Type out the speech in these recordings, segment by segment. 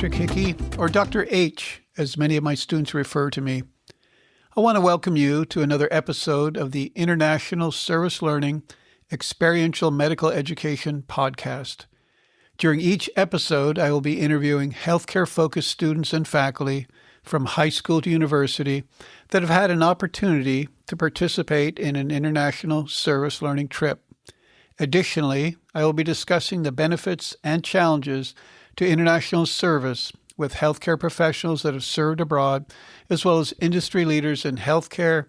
Patrick Hickey, or Dr. H, as many of my students refer to me. I want to welcome you to another episode of the International Service Learning Experiential Medical Education Podcast. During each episode, I will be interviewing healthcare-focused students and faculty from high school to university that have had an opportunity to participate in an international service learning trip. Additionally, I will be discussing the benefits and challenges to international service with healthcare professionals that have served abroad, as well as industry leaders in healthcare,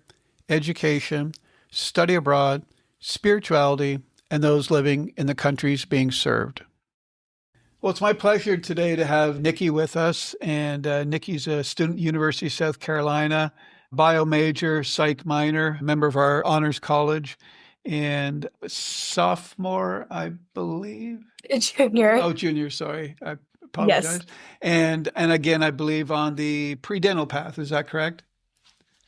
education, study abroad, spirituality, and those living in the countries being served. Well, it's my pleasure today to have Nikki with us, and Nikki's a student at University of South Carolina, bio major, psych minor, member of our honors college, and sophomore, I believe. Junior. Oh, junior, sorry. I apologize. Yes. And again, I believe on the pre-dental path. Is that correct?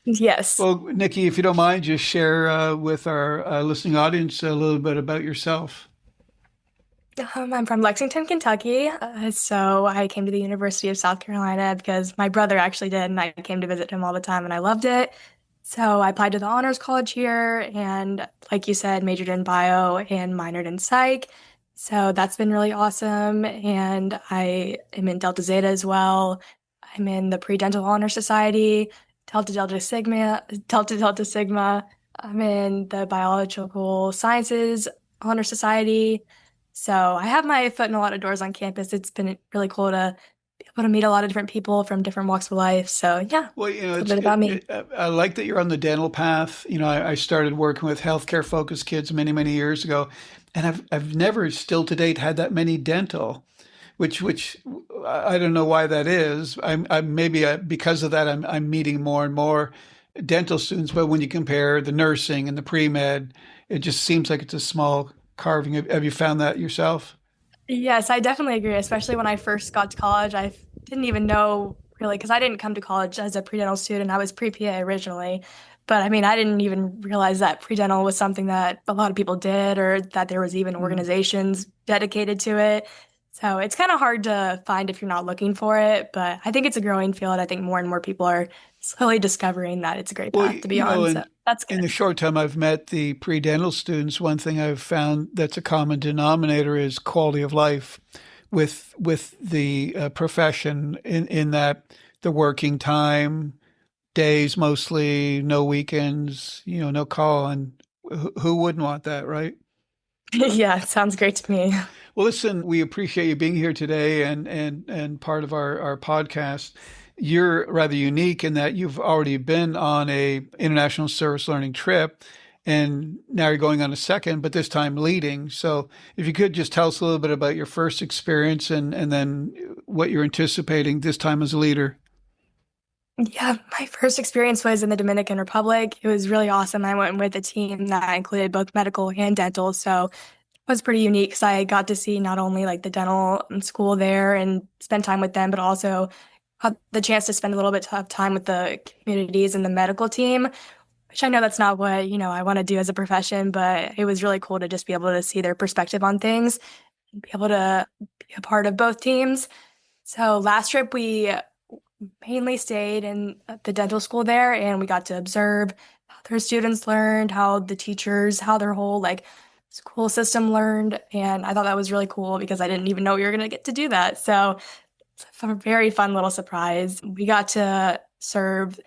Yes. Well, Nikki, if you don't mind, just share with our listening audience a little bit about yourself. I'm from Lexington, Kentucky. So I came to the University of South Carolina because my brother actually did, and I came to visit him all the time, and I loved it. So I applied to the honors college here, and like you said, majored in bio and minored in psych. So that's been really awesome. And I am in Delta Zeta as well. I'm in the Pre-Dental Honor Society, Delta Delta Sigma, Delta Delta Sigma. I'm in the Biological Sciences Honor Society. So I have my foot in a lot of doors on campus. It's been really cool to be able to meet a lot of different people from different walks of life. So yeah, well, a bit about me. I like that you're on the dental path. I started working with healthcare-focused kids many, many years ago, and I've never, still to date, had that many dental, which I don't know why that is. Because of that, I'm meeting more and more dental students. But when you compare the nursing and the pre-med, it just seems like it's a small carving. Have you found that yourself? Yes, I definitely agree, especially when I first got to college. I didn't even know really, because I didn't come to college as a pre-dental student. I was pre-PA originally. But I mean, I didn't even realize that pre-dental was something that a lot of people did, or that there was even organizations dedicated to it. So it's kind of hard to find if you're not looking for it, but I think it's a growing field. I think more and more people are slowly discovering that it's a great path to be on. So that's good. In the short time I've met the pre-dental students, one thing I've found that's a common denominator is quality of life with the profession, in that the working time, days mostly, no weekends, no call, and who wouldn't want that, right? Yeah, it sounds great to me. Well, listen, we appreciate you being here today and part of our podcast. You're rather unique in that you've already been on a international service learning trip, and now you're going on a second, but this time leading. So if you could just tell us a little bit about your first experience and then what you're anticipating this time as a leader. Yeah, my first experience was in the Dominican Republic. It was really awesome. I went with a team that included both medical and dental. So it was pretty unique because I got to see not only like the dental school there and spend time with them, but also had the chance to spend a little bit of time with the communities and the medical team, which I know that's not what, I want to do as a profession, but it was really cool to just be able to see their perspective on things and be able to be a part of both teams. So last trip, we mainly stayed in the dental school there, and we got to observe how their students learned, how the teachers, how their whole school system learned. And I thought that was really cool because I didn't even know we were going to get to do that. So it's a very fun little surprise. We got to serve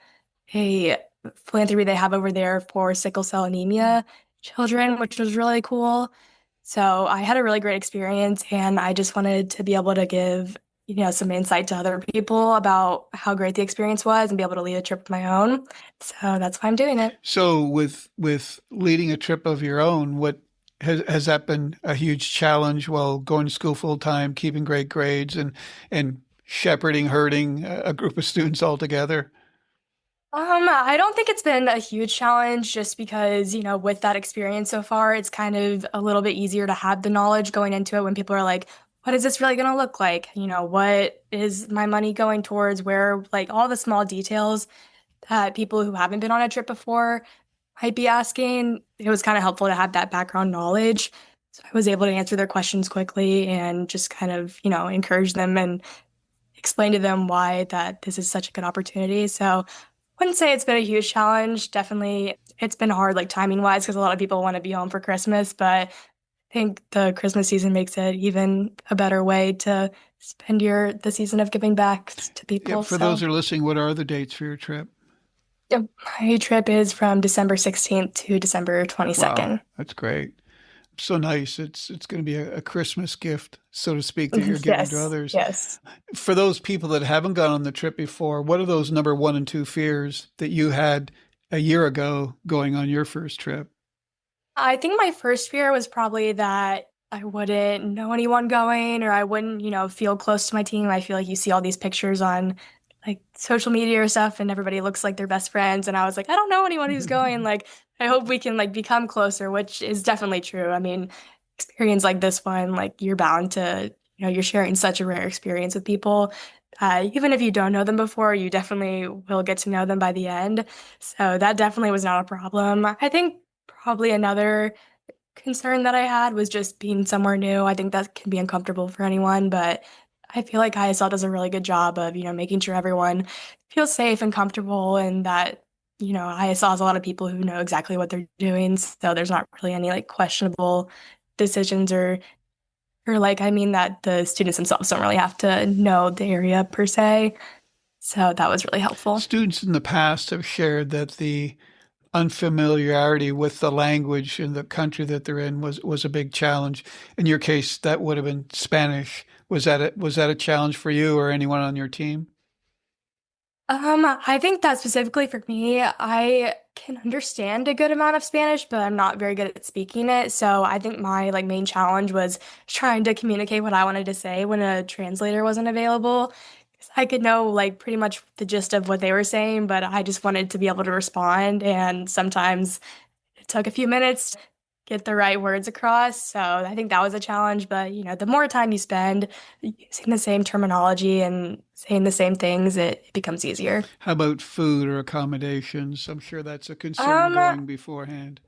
a philanthropy they have over there for sickle cell anemia children, which was really cool. So I had a really great experience, and I just wanted to be able to give some insight to other people about how great the experience was and be able to lead a trip of my own. So that's why I'm doing it. So with leading a trip of your own, what has that been a huge challenge while going to school full time, keeping great grades and herding a group of students all together? I don't think it's been a huge challenge just because, with that experience so far, it's kind of a little bit easier to have the knowledge going into it when people are like, what is this really going to look like? What is my money going towards? Where, all the small details that people who haven't been on a trip before might be asking. It was kind of helpful to have that background knowledge. So I was able to answer their questions quickly and just kind of, encourage them. And explain to them why that this is such a good opportunity. So wouldn't say it's been a huge challenge. Definitely, it's been hard, like timing wise, because a lot of people want to be home for Christmas. But I think the Christmas season makes it even a better way to spend the season of giving back to Yeah, people. for those So who are listening, what are the dates for your trip? yeah, my trip is from December 16th to December Wow, 22nd. that's great. So nice. It's going to be a Christmas gift, so to speak, that you're giving to Yes, others. yes. For those people that haven't gone on the trip before, what are those number one and two fears that you had a year ago going on your first trip? I think my first fear was probably that I wouldn't know anyone going or I wouldn't, feel close to my team. I feel like you see all these pictures on like social media or stuff and everybody looks like they're best friends. And I was like, I don't know anyone who's going. Like, I hope we can like become closer, which is definitely true. I mean, experience like this one, like you're bound to, you're sharing such a rare experience with people. Even if you don't know them before, you definitely will get to know them by the end. So that definitely was not a problem. I think probably another concern that I had was just being somewhere new. I think that can be uncomfortable for anyone, but I feel like ISL does a really good job of, making sure everyone feels safe and comfortable and that, ISL has a lot of people who know exactly what they're doing. So there's not really any like questionable decisions or like, I mean that the students themselves don't really have to know the area per se. So that was really helpful. Students in the past have shared that the unfamiliarity with the language in the country that they're in was a big challenge. In your case, that would have been Spanish. Was that a challenge for you or anyone on your team? I think that specifically for me, I can understand a good amount of Spanish, but I'm not very good at speaking it. So I think my like main challenge was trying to communicate what I wanted to say when a translator wasn't available. 'Cause I could know like pretty much the gist of what they were saying, but I just wanted to be able to respond. And sometimes it took a few minutes to get the right words across. So I think that was a challenge. But, the more time you spend using the same terminology and saying the same things, it becomes easier. How about food or accommodations? I'm sure that's a concern Um, going beforehand.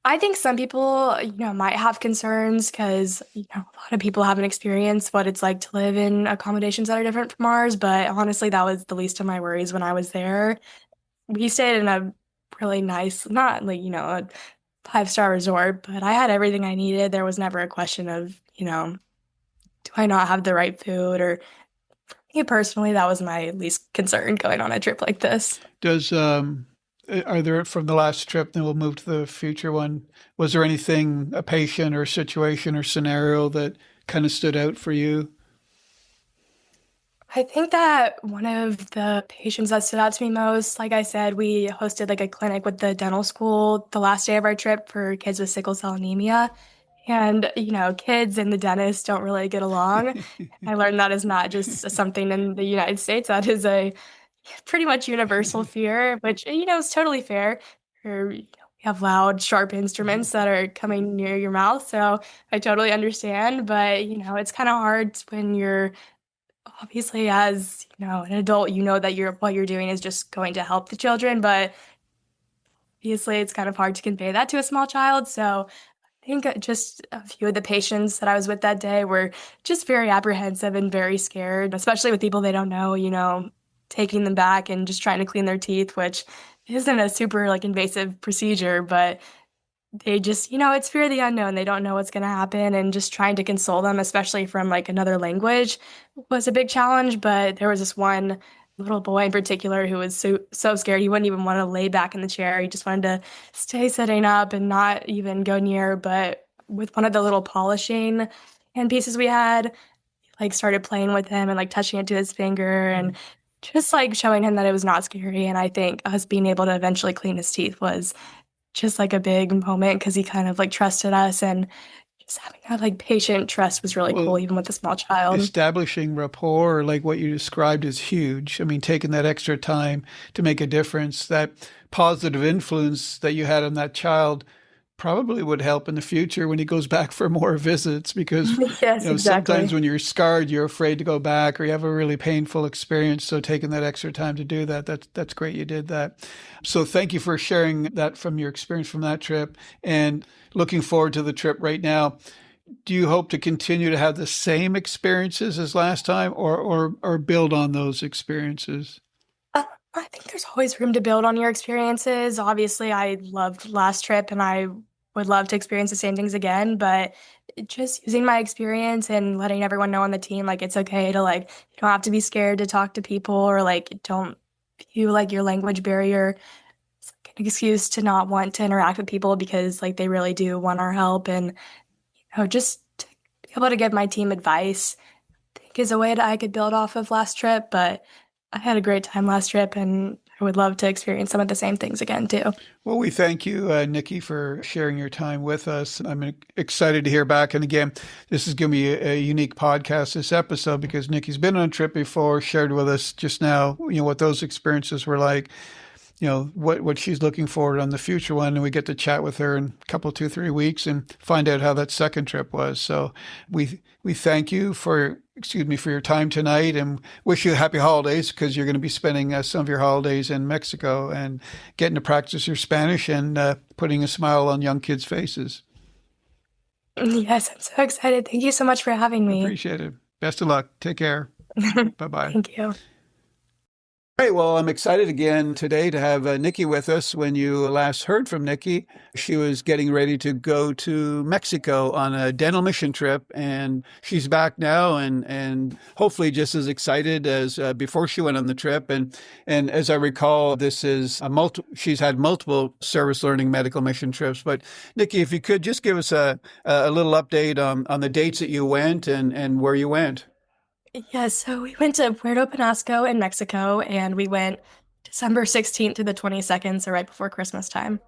I think some people, might have concerns because, a lot of people haven't experienced what it's like to live in accommodations that are different from ours. But honestly, that was the least of my worries when I was there. We stayed in a really nice, not like, a five-star resort, but I had everything I needed. There was never a question of, do I not have the right food? Or me personally, that was my least concern going on a trip like this. Does Are there from the last trip, then we'll move to the future one. Was there anything, a patient or situation or scenario that kind of stood out for you? I think that one of the patients that stood out to me most, like I said, we hosted like a clinic with the dental school the last day of our trip for kids with sickle cell anemia. And, kids and the dentist don't really get along. I learned that is not just something in the United States. That is a pretty much universal fear, which, is totally fair. We have loud, sharp instruments that are coming near your mouth. So I totally understand. But, it's kind of hard when you're obviously as, an adult, that what you're doing is just going to help the children. But obviously it's kind of hard to convey that to a small child. So I think just a few of the patients that I was with that day were just very apprehensive and very scared, especially with people they don't know, taking them back and just trying to clean their teeth, which isn't a super like invasive procedure, but they just, it's fear of the unknown. They don't know what's going to happen and just trying to console them, especially from like another language was a big challenge. But there was this one little boy in particular who was so scared. He wouldn't even want to lay back in the chair. He just wanted to stay sitting up and not even go near. But with one of the little polishing hand pieces we had, like started playing with him and like touching it to his finger and just like showing him that it was not scary. And I think us being able to eventually clean his teeth was just like a big moment because he kind of like trusted us and just having that like patient trust was really cool Well, even with a small child. establishing rapport, like what you described, is huge. I mean, taking that extra time to make a difference, that positive influence that you had on that child probably would help in the future when he goes back for more visits because Yes, sometimes exactly. when you're scarred you're afraid to go back or you have a really painful experience, so taking that extra time to do that, that's great you did that. So thank you for sharing that from your experience from that trip, and looking forward to the trip right now. Do you hope to continue to have the same experiences as last time, or build on those experiences? Uh, I think there's always room to build on your experiences. Obviously, I loved last trip and I would love to experience the same things again, but just using my experience and letting everyone know on the team, like it's okay to like, you don't have to be scared to talk to people or like don't view like your language barrier as like an excuse to not want to interact with people because like they really do want our help and just to be able to give my team advice, I think is a way that I could build off of last trip, but I had a great time last trip and I would love to experience some of the same things again too. Well, we thank you, Nikki, for sharing your time with us. I'm excited to hear back. And again, this is going to be a unique podcast, this episode, because Nikki's been on a trip before, shared with us just now, what those experiences were like, what she's looking forward on the future one. And we get to chat with her in a couple, 2, 3 weeks and find out how that second trip was. So we thank you for your time tonight and wish you happy holidays because you're going to be spending some of your holidays in Mexico and getting to practice your Spanish and putting a smile on young kids' faces. Yes, I'm so excited. Thank you so much for having me. Appreciate it. Best of luck. Take care. Bye-bye. Thank you. All right, well, I'm excited again today to have Nikki with us. When you last heard from Nikki, she was getting ready to go to Mexico on a dental mission trip, and she's back now and hopefully just as excited as before she went on the trip. And as I recall, this is she's had multiple service learning medical mission trips. But Nikki, if you could just give us a little update on the dates that you went and where you went. Yeah, so we went to Puerto Peñasco in Mexico, and we went December 16th to the 22nd, so right before Christmas time.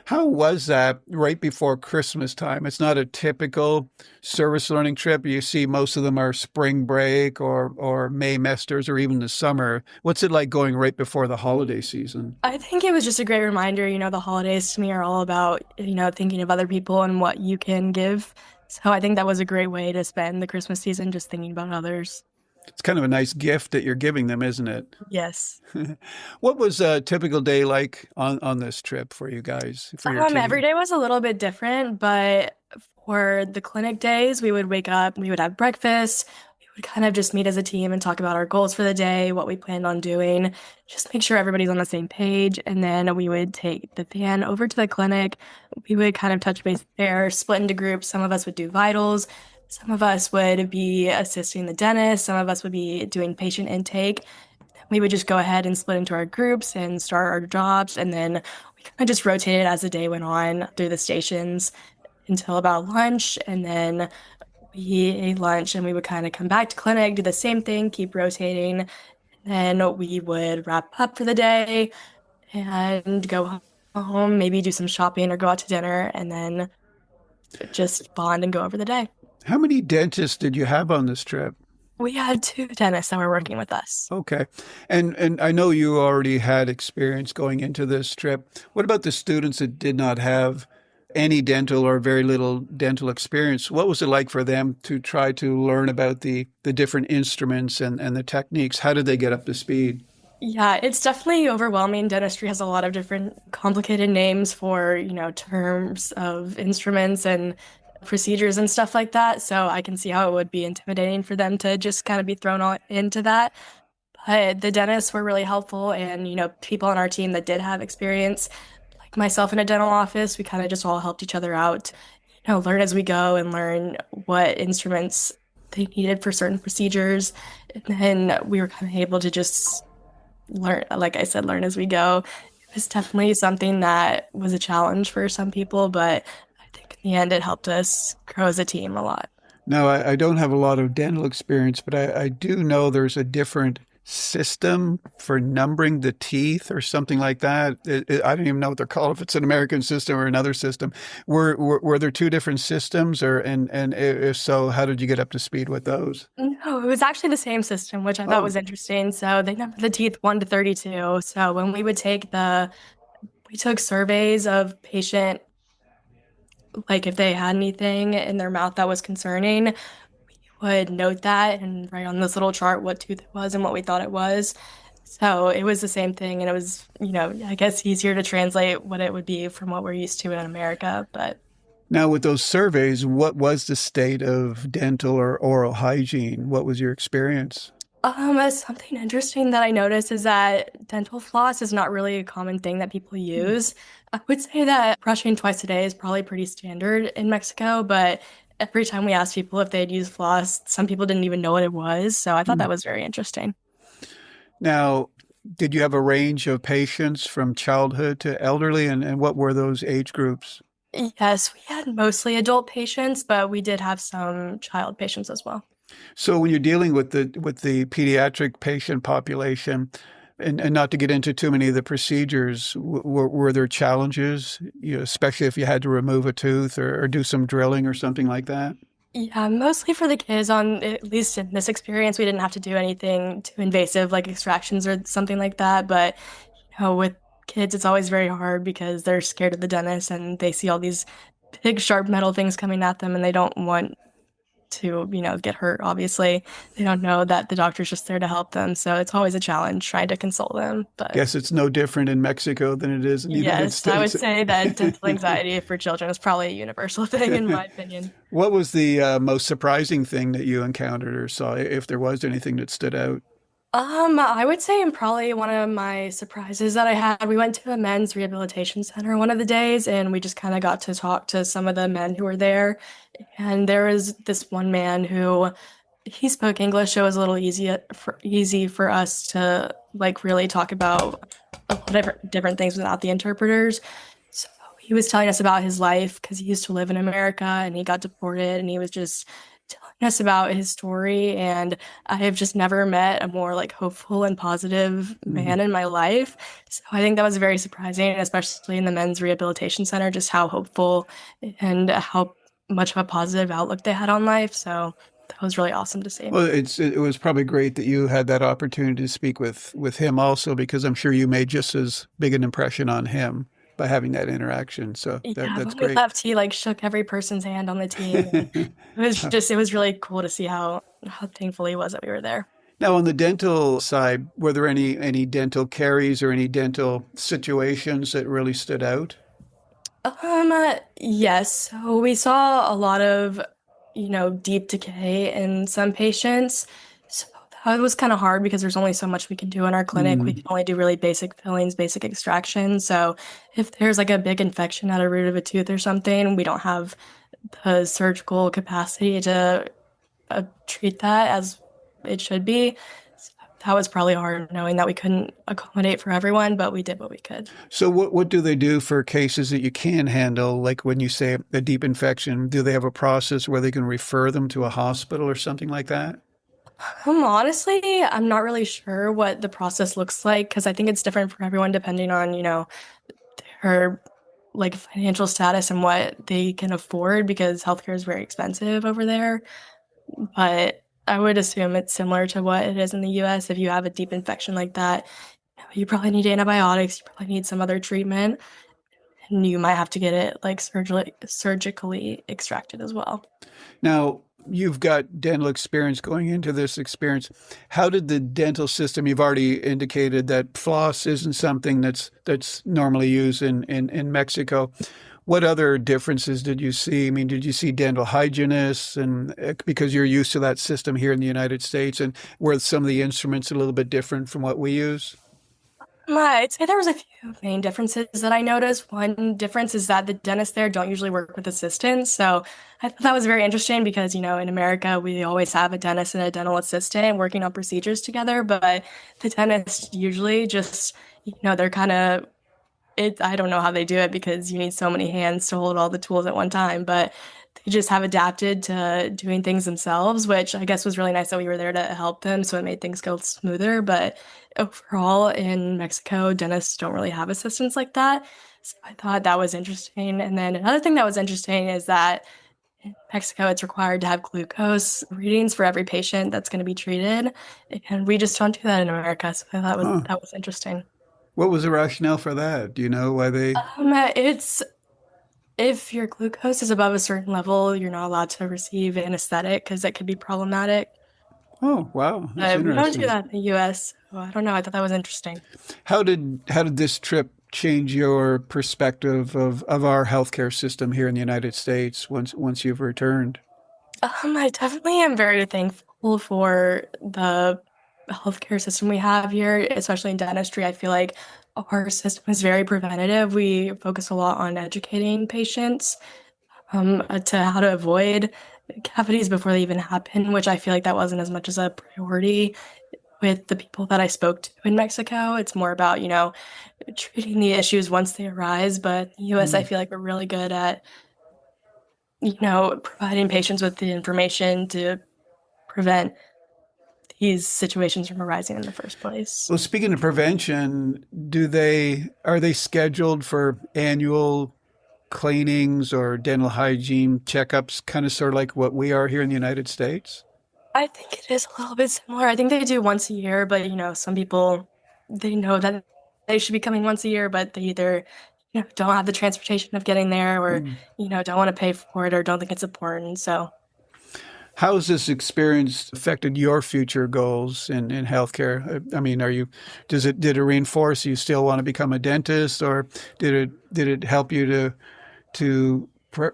How was that right before Christmas time? It's not a typical service learning trip. You see most of them are spring break or May mesters or even the summer. What's it like going right before the holiday season? I think it was just a great reminder, the holidays to me are all about, thinking of other people and what you can give. So I think that was a great way to spend the Christmas season, just thinking about others. It's kind of a nice gift that you're giving them, isn't it? Yes. What was a typical day like on this trip for you guys, for your team? Every day was a little bit different, but for the clinic days, we would wake up, we would have breakfast, we would kind of just meet as a team and talk about our goals for the day, what we planned on doing, just make sure everybody's on the same page. And then we would take the van over to the clinic. We would kind of touch base there, split into groups. Some of us would do vitals. Some of us would be assisting the dentist. Some of us would be doing patient intake. We would just go ahead and split into our groups and start our jobs. And then we kind of just rotated as the day went on through the stations until about lunch. And then we ate lunch and we would kind of come back to clinic, do the same thing, keep rotating. And then we would wrap up for the day and go home, maybe do some shopping or go out to dinner, and then just bond and go over the day. How many dentists did you have on this trip? We had 2 dentists that were working with us. Okay. And I know you already had experience going into this trip. What about the students that did not have any dental or very little dental experience? What was it like for them to try to learn about the different instruments and the techniques? How did they get up to speed? Yeah, it's definitely overwhelming. Dentistry has a lot of different complicated names for, terms of instruments and procedures and stuff like that. So I can see how it would be intimidating for them to just kind of be thrown into that. But the dentists were really helpful, and, people on our team that did have experience, like myself in a dental office, we kind of just all helped each other out, learn as we go and learn what instruments they needed for certain procedures. And then we were kind of able to just learn, like I said, learn as we go. It was definitely something that was a challenge for some people, but I think in the end it helped us grow as a team a lot. Now, I don't have a lot of dental experience, but I do know there's a different system for numbering the teeth or something like that. I don't even know what they're called, if it's an American system or another system. Were there 2 different systems, and if so, how did you get up to speed with those? No, it was actually the same system, which I thought was interesting. So they numbered the teeth 1 to 32. So when we would we took surveys of patient, like if they had anything in their mouth that was concerning, would note that and write on this little chart what tooth it was and what we thought it was. So it was the same thing, and it was, I guess easier to translate what it would be from what we're used to in America. But Now, with those surveys, what was the state of dental or oral hygiene? What was your experience? Something interesting that I noticed is that dental floss is not really a common thing that people use. I would say that brushing twice a day is probably pretty standard in Mexico, but every time we asked people if they'd use floss, some people didn't even know what it was. So I thought that was very interesting. Now, did you have a range of patients from childhood to elderly, and what were those age groups? Yes, we had mostly adult patients, but we did have some child patients as well. So when you're dealing with the pediatric patient population, and not to get into too many of the procedures, were there challenges, especially if you had to remove a tooth or do some drilling or something like that? Yeah, mostly for the kids on at least in this experience, we didn't have to do anything too invasive like extractions or something like that. But with kids, it's always very hard because they're scared of the dentist and they see all these big sharp metal things coming at them and they don't want to, get hurt, obviously. They don't know that the doctor's just there to help them. So it's always a challenge trying to console them. But Guess it's no different in Mexico than it is in the United yes, I would States. say that dental anxiety for children is probably a universal thing, in my opinion. What was the most surprising thing that you encountered or saw, if there was anything that stood out? I would say probably one of my surprises that I had. We went to a men's rehabilitation center one of the days, and we just kind of got to talk to some of the men who were there. And there was this one man who he spoke English, so it was a little easy for us to like really talk about a lot of different things without the interpreters. So he was telling us about his life because he used to live in America and he got deported, and he was just telling us about his story. And I have just never met a more like hopeful and positive Mhm. man in my life. So I think that was very surprising, especially in the men's rehabilitation center, just how hopeful and how much of a positive outlook they had on life. So that was really awesome to see. Well, it was probably great that you had that opportunity to speak with him also, because I'm sure you made just as big an impression on him by having that interaction. So Yeah, that's when we great. left, he like shook every person's hand on the team. And it was really cool to see how thankful he was that we were there. Now, on the dental side, were there any dental caries or any dental situations that really stood out? Yes. So we saw a lot of, deep decay in some patients. So that was kind of hard because there's only so much we can do in our clinic. We Mm. can only do really basic fillings, basic extractions. So if there's like a big infection at a root of a tooth or something, we don't have the surgical capacity to treat that as it should be. So that was probably hard knowing that we couldn't accommodate for everyone, but we did what we could. So what do they do for cases that you can handle? Like when you say a deep infection, do they have a process where they can refer them to a hospital or something like that? Honestly, I'm not really sure what the process looks like because I think it's different for everyone depending on, their like financial status and what they can afford because healthcare is very expensive over there. But I would assume it's similar to what it is in the US. If you have a deep infection like that, you probably need antibiotics, you probably need some other treatment, and you might have to get it like surgically extracted as well. Now, you've got dental experience going into this experience. How did the dental system, you've already indicated that floss isn't something that's normally used in Mexico. What other differences did you see? I mean, did you see dental hygienists and because you're used to that system here in the United States, and were some of the instruments a little bit different from what we use? I'd say there was a few main differences that I noticed. One difference is that the dentists there don't usually work with assistants. So I thought that was very interesting because, in America, we always have a dentist and a dental assistant working on procedures together. But the dentists usually just, they're kind of I don't know how they do it because you need so many hands to hold all the tools at one time, but they just have adapted to doing things themselves, which I guess was really nice that we were there to help them, so it made things go smoother. But overall, in Mexico, dentists don't really have assistants like that. So I thought that was interesting. And then another thing that was interesting is that in Mexico, it's required to have glucose readings for every patient that's going to be treated. And we just don't do that in America. So I thought Huh. that was interesting. What was the rationale for that? Do you know why they? It's if your glucose is above a certain level, you're not allowed to receive anesthetic because that could be problematic. Oh, wow, that's We don't do interesting. that in the US. So I don't know. I thought that was interesting. How did this trip change your perspective of our healthcare system here in the United States once you've returned? I definitely am very thankful for the healthcare system we have here, especially in dentistry. I feel like our system is very preventative. We focus a lot on educating patients to how to avoid cavities before they even happen, which I feel like that wasn't as much as a priority with the people that I spoke to in Mexico. It's more about, treating the issues once they arise. But in the US, I Mm. feel like we're really good at, providing patients with the information to prevent these situations from arising in the first place. Well, speaking of prevention, are they scheduled for annual cleanings or dental hygiene checkups, kind of sort of like what we are here in the United States? I think it is a little bit similar. I think they do once a year, but some people they know that they should be coming once a year, but they either don't have the transportation of getting there or Mm. don't want to pay for it or don't think it's important. So How has this experience affected your future goals in healthcare? I mean, did it reinforce you still want to become a dentist, or did it help you to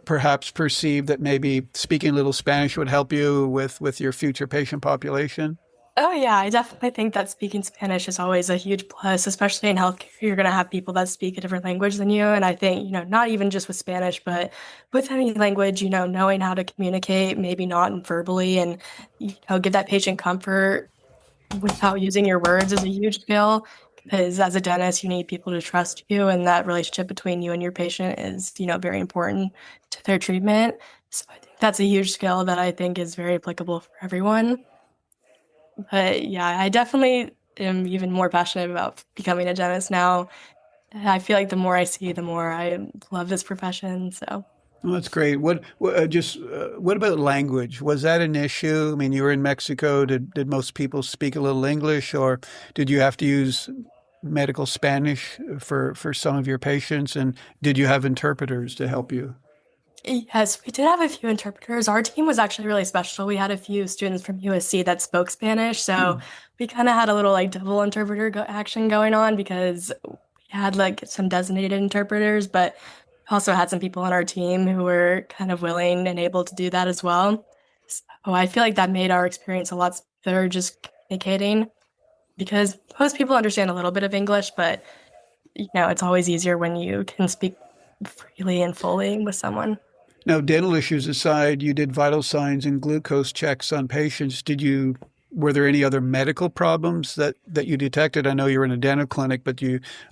perhaps perceive that maybe speaking a little Spanish would help you with your future patient population? oh yeah, I definitely think that speaking Spanish is always a huge plus, especially in healthcare. You're going to have people that speak a different language than you. And I think, not even just with Spanish, but with any language, knowing how to communicate, maybe not verbally, and, give that patient comfort without using your words is a huge skill. Because as a dentist, you need people to trust you, and that relationship between you and your patient is, very important to their treatment. So I think that's a huge skill that I think is very applicable for everyone. But yeah, I definitely am even more passionate about becoming a dentist now. I feel like the more I see, the more I love this profession. So, Well, that's great. What about language? Was that an issue? I mean, you were in Mexico. Did most people speak a little English, or did you have to use medical Spanish for some of your patients? And did you have interpreters to help you? yes, we did have a few interpreters. Our team was actually really special. We had a few students from USC that spoke Spanish, so Hmm. we kind of had a little like double interpreter action going on because we had like some designated interpreters, but we also had some people on our team who were kind of willing and able to do that as well. So I feel like that made our experience a lot better just communicating because most people understand a little bit of English, but it's always easier when you can speak freely and fully with someone. Now, dental issues aside, you did vital signs and glucose checks on patients. Were there any other medical problems that you detected? I know you're in a dental clinic, but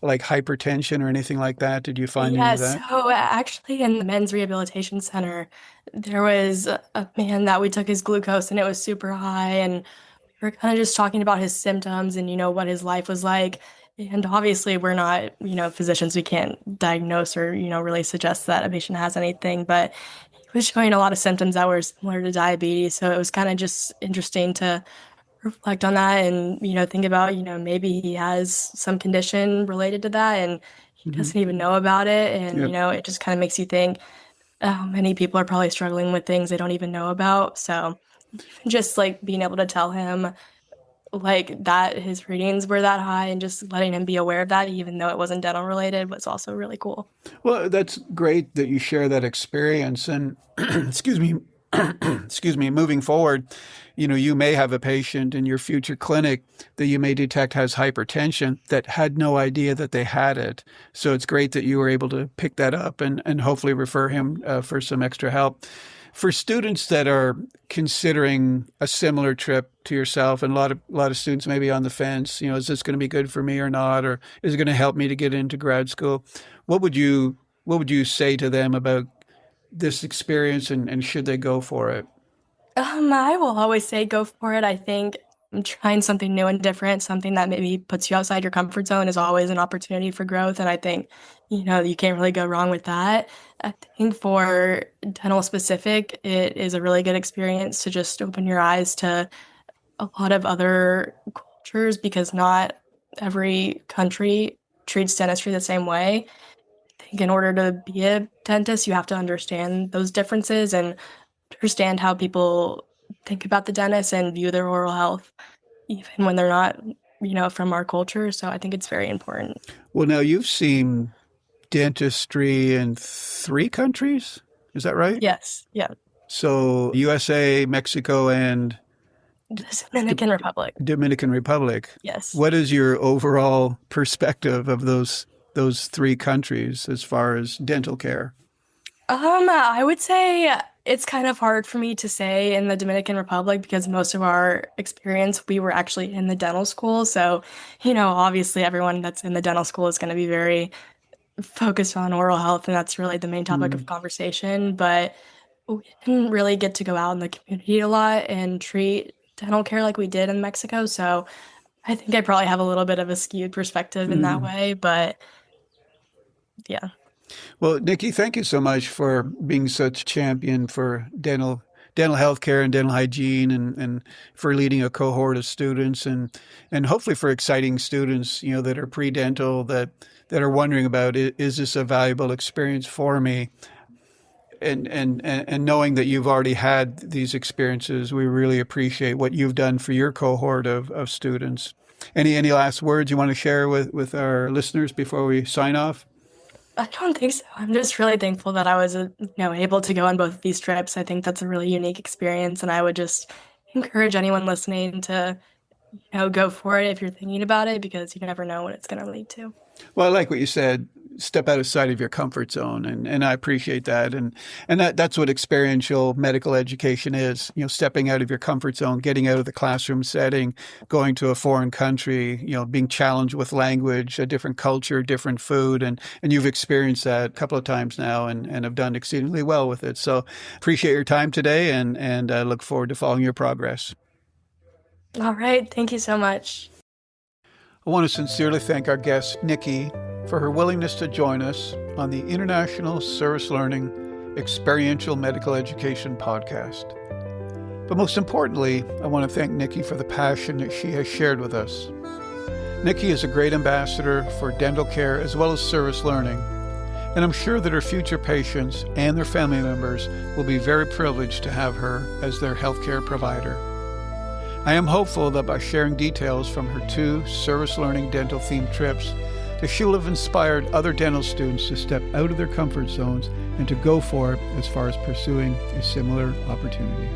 like hypertension or anything like that? Did you find any of Yes, that? so actually in the men's rehabilitation center, there was a man that we took his glucose and it was super high and we were kind of just talking about his symptoms and what his life was like. And obviously we're not, physicians, we can't diagnose or, really suggest that a patient has anything, but he was showing a lot of symptoms that were similar to diabetes. So it was kind of just interesting to reflect on that and think about maybe he has some condition related to that and he Hmm. doesn't even know about it and Yep. it just kind of makes you think many people are probably struggling with things they don't even know about, so even just like being able to tell him like that his readings were that high and just letting him be aware of that even though it wasn't dental related was also really cool. Well, that's great that you share that experience. And excuse me, excuse me, moving forward, you may have a patient in your future clinic that you may detect has hypertension that had no idea that they had it. So it's great that you were able to pick that up and hopefully refer him for some extra help. For students that are considering a similar trip to yourself, and a lot of students may be on the fence, is this going to be good for me or not, or is it going to help me to get into grad school? What would you say to them about this experience and should they go for it? I will always say go for it. I think trying something new and different, something that maybe puts you outside your comfort zone is always an opportunity for growth. And I think, you can't really go wrong with that. I think for dental specific, it is a really good experience to just open your eyes to a lot of other cultures because not every country treats dentistry the same way. I think in order to be a dentist, you have to understand those differences and understand how people think about the dentist and view their oral health, even when they're not from our culture. So I think it's very important. Well, now you've seen dentistry in 3 countries. Is that right? Yes. Yeah. So USA, Mexico, and The Dominican Republic. Dominican Republic. Yes. What is your overall perspective of those 3 countries as far as dental care? I would say it's kind of hard for me to say in the Dominican Republic because most of our experience, we were actually in the dental school. So, obviously everyone that's in the dental school is going to be very focused on oral health, and that's really the main topic of conversation. But we didn't really get to go out in the community a lot and treat dental care like we did in Mexico. So I think I probably have a little bit of a skewed perspective in that way. But yeah. Well, Nikki, thank you so much for being such a champion for dental health care and dental hygiene and for leading a cohort of students and hopefully for exciting students, that are pre-dental that are wondering about, is this a valuable experience for me? And knowing that you've already had these experiences, we really appreciate what you've done for your cohort of students. Any last words you want to share with our listeners before we sign off? I don't think so. I'm just really thankful that I was, able to go on both of these trips. I think that's a really unique experience, and I would just encourage anyone listening to, go for it if you're thinking about it, because you never know what it's going to lead to. Well, I like what you said. Step outside of your comfort zone, and I appreciate that. And that's what experiential medical education is. Stepping out of your comfort zone, getting out of the classroom setting, going to a foreign country. Being challenged with language, a different culture, different food, and you've experienced that a couple of times now, and have done exceedingly well with it. So appreciate your time today, and I look forward to following your progress. All right. Thank you so much. I want to sincerely thank our guest, Nikki, for her willingness to join us on the International Service Learning Experiential Medical Education podcast. But most importantly, I want to thank Nikki for the passion that she has shared with us. Nikki is a great ambassador for dental care as well as service learning, and I'm sure that her future patients and their family members will be very privileged to have her as their healthcare provider. I am hopeful that by sharing details from her 2 service learning dental themed trips, that she will have inspired other dental students to step out of their comfort zones and to go for it as far as pursuing a similar opportunity.